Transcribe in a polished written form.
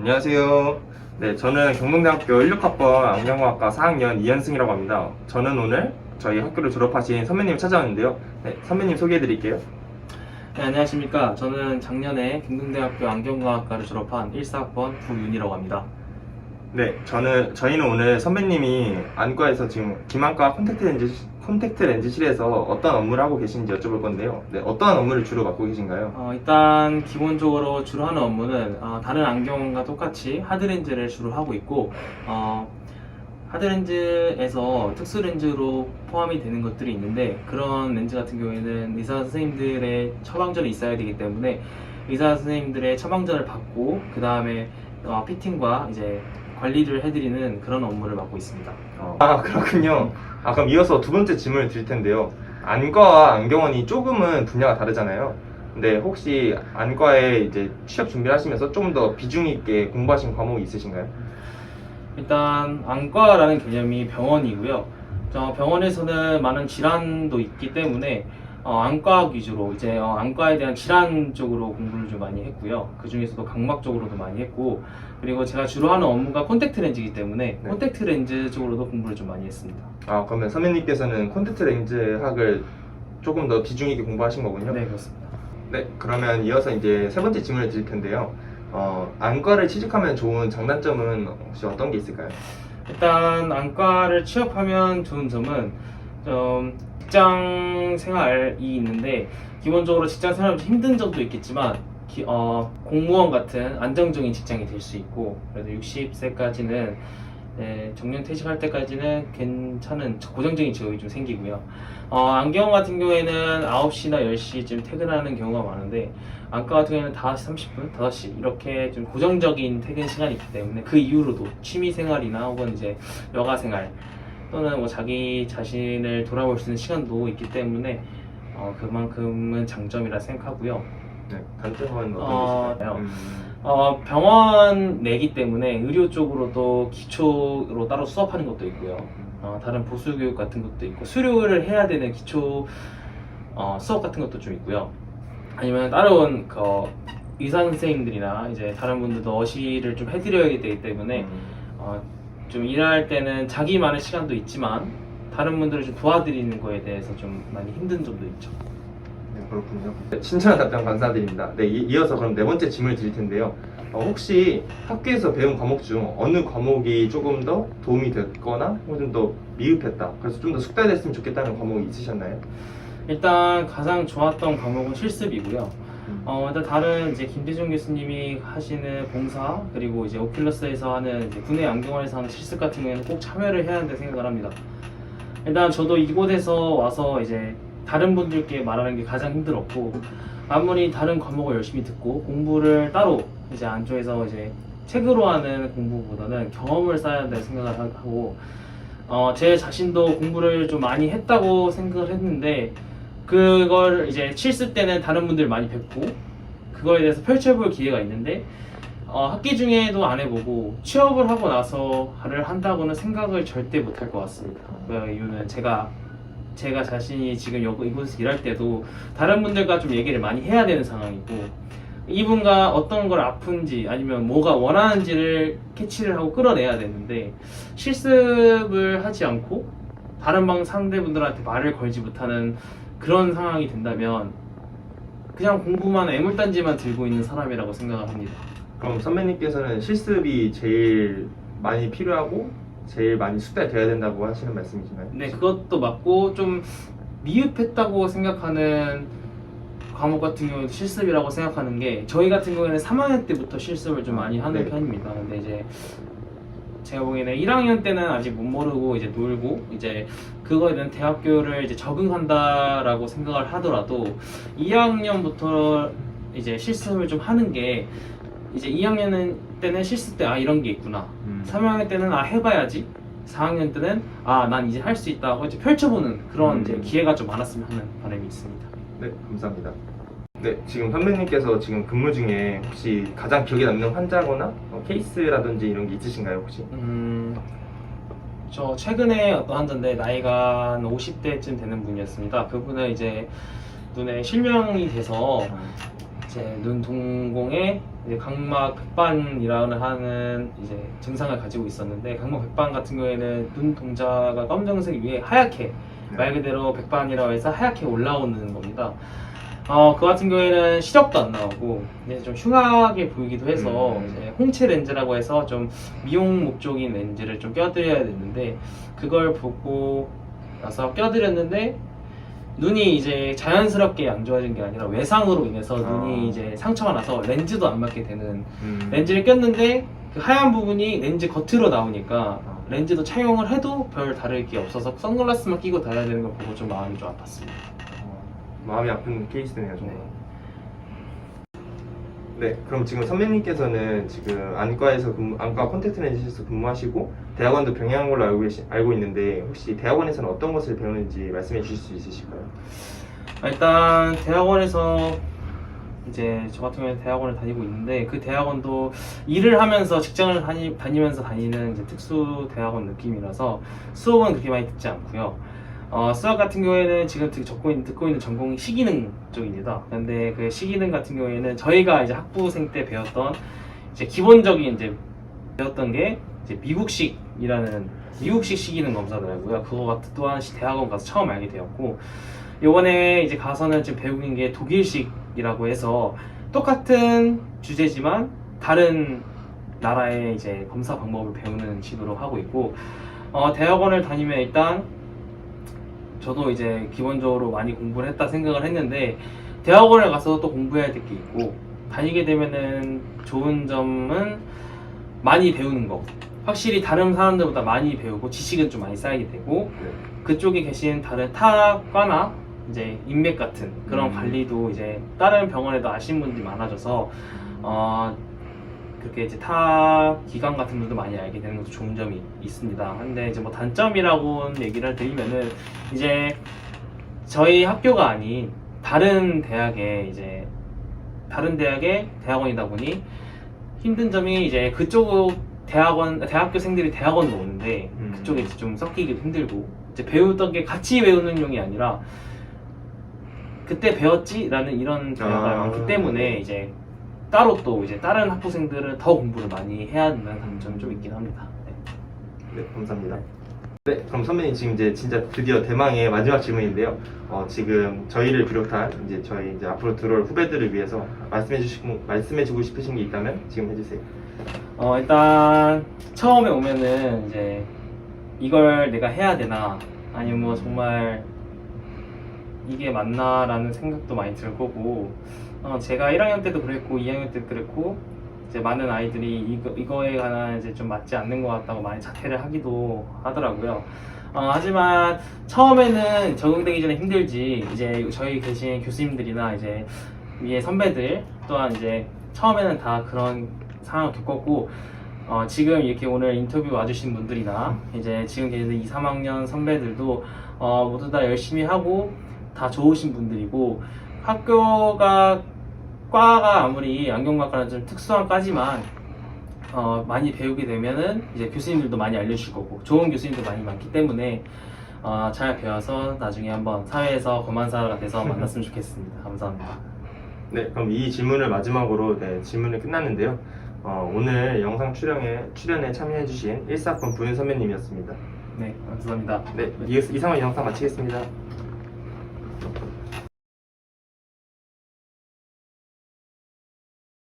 안녕하세요. 네, 저는 경동대학교 16학번 안경과학과 4학년 이현승이라고 합니다. 저는 오늘 저희 학교를 졸업하신 선배님 찾아왔는데요. 네, 선배님 소개해드릴게요. 네, 안녕하십니까. 저는 작년에 경동대학교 안경과학과를 졸업한 14학번 구윤이라고 합니다. 네, 저희는 오늘 선배님이 안과에서 지금 김안과 콘택트 렌즈실에서 어떤 업무를 하고 계신지 여쭤볼 건데요. 네, 어떠한 업무를 주로 맡고 계신가요? 일단 기본적으로 주로 하는 업무는 다른 안경과 똑같이 하드렌즈를 주로 하고 있고, 하드렌즈에서 특수렌즈로 포함이 되는 것들이 있는데, 그런 렌즈 같은 경우에는 의사 선생님들의 처방전이 있어야 되기 때문에 의사 선생님들의 처방전을 받고 그 다음에 피팅과 이제 관리를 해드리는 그런 업무를 맡고 있습니다. 그렇군요. 그럼 이어서 두 번째 질문을 드릴 텐데요. 안과와 안경원이 조금은 분야가 다르잖아요. 근데 혹시 안과에 이제 취업 준비를 하시면서 조금 더 비중 있게 공부하신 과목이 있으신가요? 일단 안과라는 개념이 병원이고요. 병원에서는 많은 질환도 있기 때문에 안과 위주로 이제 안과에 대한 질환 쪽으로 공부를 좀 많이 했고요. 그 중에서도 각막 쪽으로도 많이 했고, 그리고 제가 주로 하는 업무가 콘택트 렌즈이기 때문에 네. 콘택트 렌즈 쪽으로도 공부를 좀 많이 했습니다. 그러면 선배님께서는 콘택트 렌즈 학을 조금 더 비중 있게 공부하신 거군요. 네, 그렇습니다. 네, 그러면 이어서 이제 세 번째 질문을 드릴 텐데요. 안과를 취직하면 좋은 장단점은 혹시 어떤 게 있을까요? 일단 안과를 취업하면 좋은 점은 직장 생활이 있는데, 기본적으로 직장 생활은 좀 힘든 점도 있겠지만 공무원 같은 안정적인 직장이 될 수 있고, 그래도 60세까지는 정년 퇴직할 때까지는 괜찮은 고정적인 직업이 좀 생기고요. 안경 같은 경우에는 9시나 10시쯤 퇴근하는 경우가 많은데, 안과 같은 경우에는 5시 30분, 5시 이렇게 좀 고정적인 퇴근 시간이 있기 때문에 그 이후로도 취미 생활이나 혹은 이제 여가 생활 또는 뭐 자기 자신을 돌아볼 수 있는 시간도 있기 때문에 그만큼은 장점이라 생각하고요. 네, 단점은 어떤 게 있을까요? 병원 내기 때문에 의료 쪽으로도 기초로 따로 수업하는 것도 있고요. 다른 보수 교육 같은 것도 있고, 수료를 해야 되는 기초 수업 같은 것도 좀 있고요. 아니면 따로 의사 선생님들이나 이제 다른 분들도 어시를 좀 해드려야 되기 때문에 좀 일할 때는 자기만의 시간도 있지만 다른 분들을 좀 도와드리는 거에 대해서 좀 많이 힘든 점도 있죠. 네, 그렇군요. 네, 친절한 답변 감사드립니다. 네, 이어서 그럼 네 번째 질문을 드릴 텐데요. 혹시 학교에서 배운 과목 중 어느 과목이 조금 더 도움이 됐거나 혹은 좀 더 미흡했다, 그래서 좀 더 숙달됐으면 좋겠다는 과목이 있으셨나요? 일단 가장 좋았던 과목은 실습이고요. 일단 다른 이제 김대중 교수님이 하시는 봉사, 그리고 이제 오큘러스에서 하는 이제 국내 안경원에서 하는 실습 같은 경우에는 꼭 참여를 해야 한다고 생각을 합니다. 일단 저도 이곳에서 와서 이제 다른 분들께 말하는 게 가장 힘들었고, 아무리 다른 과목을 열심히 듣고 공부를 따로 이제 안쪽에서 이제 책으로 하는 공부보다는 경험을 쌓아야 한다고 생각을 하고, 제 자신도 공부를 좀 많이 했다고 생각을 했는데, 그걸 이제 실습 때는 다른 분들 많이 뵙고 그거에 대해서 펼쳐볼 기회가 있는데, 학기 중에도 안 해보고 취업을 하고 나서를 한다고는 생각을 절대 못할 것 같습니다. 그 이유는 제가 자신이 지금 이곳에서 일할 때도 다른 분들과 좀 얘기를 많이 해야 되는 상황이고, 이분과 어떤 걸 아픈지 아니면 뭐가 원하는지를 캐치를 하고 끌어내야 되는데, 실습을 하지 않고 다른 방 상대분들한테 말을 걸지 못하는 그런 상황이 된다면 그냥 공부만 애물단지만 들고 있는 사람이라고 생각을 합니다. 그럼 선배님께서는 실습이 제일 많이 필요하고 제일 많이 숙달돼야 된다고 하시는 말씀이신가요? 네, 그것도 맞고, 좀 미흡했다고 생각하는 과목 같은 경우에도 실습이라고 생각하는 게, 저희 같은 경우에는 3학년 때부터 실습을 좀 많이 하는 네. 편입니다. 근데 이제 제가 보기에는 1학년 때는 아직 못 모르고 이제 놀고, 이제 그거에 대한 대학교를 이제 적응한다라고 생각을 하더라도 2학년부터 이제 실습을 좀 하는 게, 이제 2학년 때는 실습 때 이런 게 있구나, 3학년 때는 해봐야지, 4학년 때는 난 이제 할 수 있다 하고 이제 펼쳐보는 그런 이제 기회가 좀 많았으면 하는 바람이 있습니다. 네, 감사합니다. 네, 지금 선배님께서 지금 근무 중에 혹시 가장 기억에 남는 환자거나 케이스라든지 이런 게 있으신가요, 혹시? 저 최근에 어떤 환자인데 나이가 한 50대쯤 되는 분이었습니다. 그분은 이제 눈에 실명이 돼서 이제 눈 동공에 이제 각막 백반이라는 하는 이제 증상을 가지고 있었는데, 각막 백반 같은 경우에는 눈 동자가 검정색 위에 하얗게, 말 그대로 백반이라고 해서 하얗게 올라오는 겁니다. 그 같은 경우에는 시력도 안 나오고 이제 좀 흉하게 보이기도 해서 이제 홍채 렌즈라고 해서 좀 미용 목적인 렌즈를 좀 껴드려야 되는데, 그걸 보고 나서 껴드렸는데 눈이 이제 자연스럽게 안 좋아진 게 아니라 외상으로 인해서 눈이 이제 상처가 나서 렌즈도 안 맞게 되는, 렌즈를 꼈는데 그 하얀 부분이 렌즈 겉으로 나오니까 렌즈도 착용을 해도 별 다를 게 없어서 선글라스만 끼고 다녀야 되는 걸 보고 좀 마음이 좀 아팠습니다. 마음이 아픈 케이스네요, 정말. 네, 그럼 지금 선배님께서는 지금 안과에서 안과 콘택트 렌즈에서 근무하시고 대학원도 병행한 걸로 알고 있는데, 혹시 대학원에서는 어떤 것을 배우는지 말씀해 주실 수 있으실까요? 일단 대학원에서 이제 저 같은 경우에 대학원을 다니고 있는데, 그 대학원도 일을 하면서 직장을 다니면서 다니는 이제 특수 대학원 느낌이라서 수업은 그렇게 많이 듣지 않고요. 수학 같은 경우에는 지금 듣고 있는 전공이 시기능 쪽입니다. 근데 그 시기능 같은 경우에는 저희가 이제 학부생 때 배웠던 이제 기본적인 이제 배웠던 게 이제 미국식 시기능 검사더라고요. 그거 또한 대학원 가서 처음 알게 되었고, 요번에 이제 가서는 지금 배우는 게 독일식이라고 해서 똑같은 주제지만 다른 나라의 이제 검사 방법을 배우는 식으로 하고 있고, 대학원을 다니면 일단 저도 이제 기본적으로 많이 공부를 했다 생각을 했는데, 대학원을 가서 또 공부해야 될 게 있고, 다니게 되면은 좋은 점은 많이 배우는 거, 확실히 다른 사람들보다 많이 배우고 지식은 좀 많이 쌓이게 되고, 그쪽에 계신 다른 타과나 이제 인맥 같은 그런 관리도 이제 다른 병원에도 아시는 분들이 많아져서 그렇게 이제 타 기관 같은 분도 많이 알게 되는 것도 좋은 점이 있습니다. 근데 이제 뭐 단점이라고 얘기를 드리면은, 이제 저희 학교가 아닌 다른 대학의 대학원이다 보니 힘든 점이, 이제 그쪽 대학교생들이 대학원으로 오는데 그쪽에 이제 좀 섞이기도 힘들고, 이제 배우던 게 같이 배우는 용이 아니라 그때 배웠지라는 이런 대화가 많기 때문에 이제 따로 또 이제 다른 학부생들은 더 공부를 많이 해야 된다는 단점이 좀 있긴 합니다. 네, 감사합니다. 네, 그럼 선배님 지금 이제 진짜 드디어 대망의 마지막 질문인데요. 지금 저희를 비롯한 저희 앞으로 들어올 후배들을 위해서 말씀해주고 싶으신 게 있다면 지금 해주세요. 일단 처음에 오면은 이제 이걸 내가 해야 되나, 아니면 뭐 정말 이게 맞나라는 생각도 많이 들 거고, 제가 1학년 때도 그랬고 2학년 때도 그랬고, 이제 많은 아이들이 이거에 관한 이제 좀 맞지 않는 것 같다고 많이 자퇴를 하기도 하더라고요. 하지만 처음에는 적응되기 전에 힘들지, 이제 저희 계신 교수님들이나 이제 위에 선배들 또한 이제 처음에는 다 그런 상황을 겪었고, 지금 이렇게 오늘 인터뷰 와주신 분들이나 이제 지금 계시는 2, 3학년 선배들도 모두 다 열심히 하고 다 좋으신 분들이고, 과가 아무리 안경과과는 좀 특수한 과지만 많이 배우게 되면은 이제 교수님들도 많이 알려주실 거고, 좋은 교수님도 많이 많기 때문에 잘 배워서 나중에 한번 사회에서 검안사가 돼서 만났으면 좋겠습니다. 감사합니다. 네, 그럼 이 질문을 마지막으로 질문이 끝났는데요. 오늘 영상 출연에 참여해주신 14번 부윤 선배님이었습니다. 네, 감사합니다. 네, 이상으로 영상 마치겠습니다.